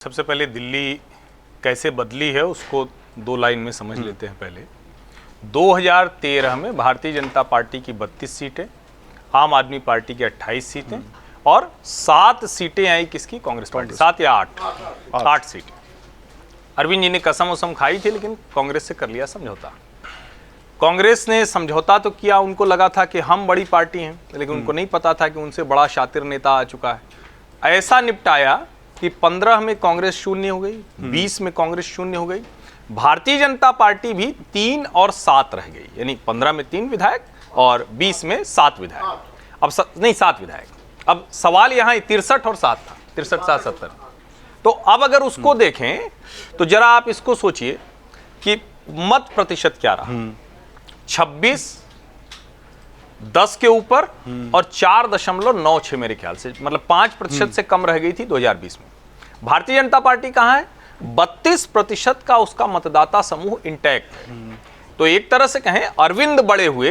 सबसे पहले दिल्ली कैसे बदली है उसको दो लाइन में समझ लेते हैं। पहले 2013 में भारतीय जनता पार्टी की 32 सीटें, आम आदमी पार्टी की 28 सीटें और 7 सीटें आई किसकी? कांग्रेस पार्टी। 7 या 8 सीटें। अरविंद जी ने कसम वसम खाई थी लेकिन कांग्रेस से कर लिया समझौता। कांग्रेस ने समझौता तो किया, उनको लगा था कि हम बड़ी पार्टी हैं, लेकिन उनको नहीं पता था कि उनसे बड़ा शातिर नेता आ चुका है। ऐसा निपटाया कि 15 में कांग्रेस शून्य हो गई, 20 में कांग्रेस शून्य हो गई, भारतीय जनता पार्टी भी 3 और 7 रह गई, यानी 15 में 3 विधायक और 20 में 7 विधायक। अब नहीं 7 विधायक। अब सवाल यहाँ 63 और 7 था, 63 7 70। तो अब अगर उसको देखें तो जरा आप इसको सोचिए कि मत प्रतिशत क्या रहा। 26, 10 के ऊपर और 4.96 मेरे ख्याल से, मतलब 5% से कम रह गई थी 2020 में। भारतीय जनता पार्टी कहां है? 32% का उसका मतदाता समूह इंटैक्ट है। तो एक तरह से कहें अरविंद बड़े हुए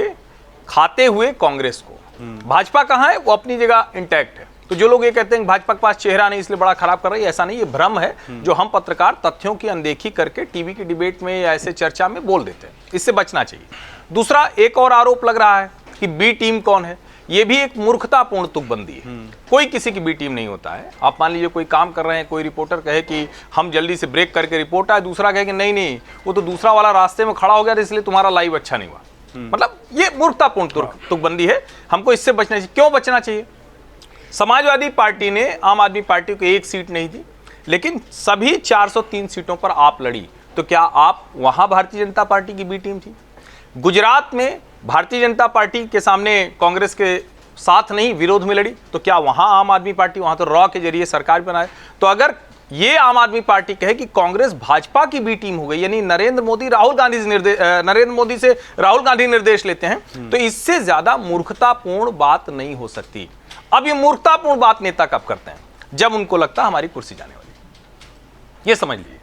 खाते हुए कांग्रेस को। भाजपा कहां है? वो अपनी जगह इंटैक्ट है। तो जो लोग ये कहते हैं भाजपा के पास चेहरा नहीं इसलिए बड़ा खराब कर रही है, ऐसा नहीं, ये भ्रम है जो हम पत्रकार तथ्यों की अनदेखी करके टीवी की डिबेट में या ऐसे चर्चा में बोल देते हैं। इससे बचना चाहिए। दूसरा, एक और आरोप लग रहा है कि बी टीम कौन है। ये भी एक मूर्खतापूर्ण तुकबंदी है। कोई किसी की बी टीम नहीं होता है। आप मान लीजिए कोई काम कर रहे हैं, कोई रिपोर्टर कहे कि हम जल्दी से ब्रेक करके रिपोर्ट आए, दूसरा कहे कि नहीं वो तो दूसरा वाला रास्ते में खड़ा हो गया इसलिए तुम्हारा लाइव अच्छा नहीं हुआ। मतलब ये मूर्खतापूर्ण तुकबंदी है। हमको इससे बचना चाहिए। क्यों बचना चाहिए? समाजवादी पार्टी ने आम आदमी पार्टी को 1 सीट नहीं दी, लेकिन सभी 403 सीटों पर आप लड़ी। तो क्या आप वहां भारतीय जनता पार्टी की बी टीम थी? गुजरात में भारतीय जनता पार्टी के सामने कांग्रेस के साथ नहीं, विरोध में लड़ी। तो क्या वहां आम आदमी पार्टी, वहां तो रॉ के जरिए सरकार बनाए। तो अगर ये आम आदमी पार्टी कहे कि कांग्रेस भाजपा की बी टीम हो गई, यानी नरेंद्र मोदी से राहुल गांधी निर्देश लेते हैं, तो इससे ज्यादा मूर्खतापूर्ण बात नहीं हो सकती। अब ये मूर्खतापूर्ण बात नेता कब करते हैं? जब उनको लगता है हमारी कुर्सी जाने वाली। ये समझ लीजिए।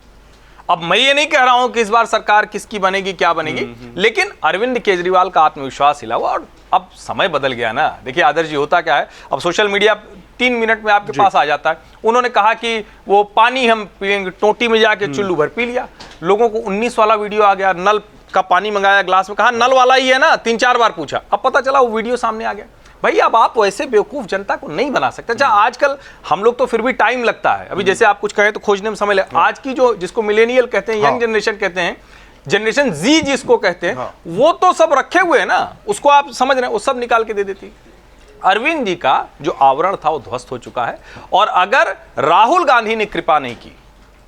अब मैं ये नहीं कह रहा हूं कि इस बार सरकार किसकी बनेगी, क्या बनेगी, लेकिन अरविंद केजरीवाल का आत्मविश्वास हिला हुआ। और अब समय बदल गया ना। देखिए आदर्श जी, होता क्या है, अब सोशल मीडिया 3 मिनट में आपके पास आ जाता है। उन्होंने कहा कि वो पानी हम पिएंगे, टोटी में जाके चुल्लू भर पी लिया। लोगों को 19 वाला वीडियो आ गया, नल का पानी मंगाया ग्लास में, कहा नल वाला ही है ना, 3-4 बार पूछा। अब पता चला वो वीडियो सामने आ गया। भाई अब आप वैसे बेवकूफ जनता को नहीं बना सकते। अच्छा, आजकल हम लोग तो फिर भी टाइम लगता है। अभी जैसे आप कुछ कहें तो खोजने में समय लगे। आज की जो जिसको मिलेनियल कहते हैं, यंग जनरेशन कहते हैं, जनरेशन जी जिसको कहते हैं, वो तो सब रखे हुए हैं ना। उसको आप समझ रहे हैं, वो सब निकाल के दे देती। अरविंद जी का जो आवरण था वो ध्वस्त हो चुका है। और अगर राहुल गांधी ने कृपा नहीं की,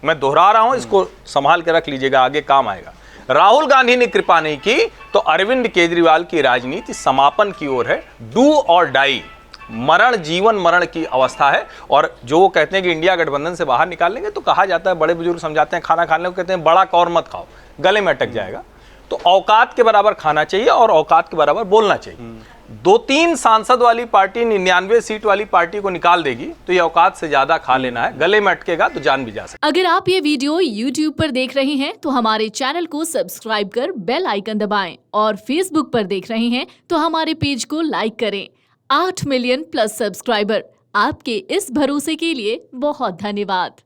मैं दोहरा रहा हूं, इसको संभाल के रख लीजिएगा, आगे काम आएगा। राहुल गांधी ने कृपा नहीं की तो अरविंद केजरीवाल की राजनीति समापन की ओर है। डू और डाई, मरण जीवन मरण की अवस्था है। और जो वो कहते हैं कि इंडिया गठबंधन से बाहर निकाल लेंगे, तो कहा जाता है, बड़े बुजुर्ग समझाते हैं, खाना खाने को कहते हैं बड़ा कौर मत खाओ, गले में अटक जाएगा। तो औकात के बराबर खाना चाहिए और औकात के बराबर बोलना चाहिए। 2-3 सांसद वाली पार्टी 99 सीट वाली पार्टी को निकाल देगी तो ये औकात से ज्यादा खा लेना है। गले में अटकेगा तो जान भी जा सकती है। अगर आप ये वीडियो YouTube पर देख रहे हैं तो हमारे चैनल को सब्सक्राइब कर बेल आइकन दबाएं, और Facebook पर देख रहे हैं तो हमारे पेज को लाइक करें। 8 मिलियन प्लस सब्सक्राइबर, आपके इस भरोसे के लिए बहुत धन्यवाद।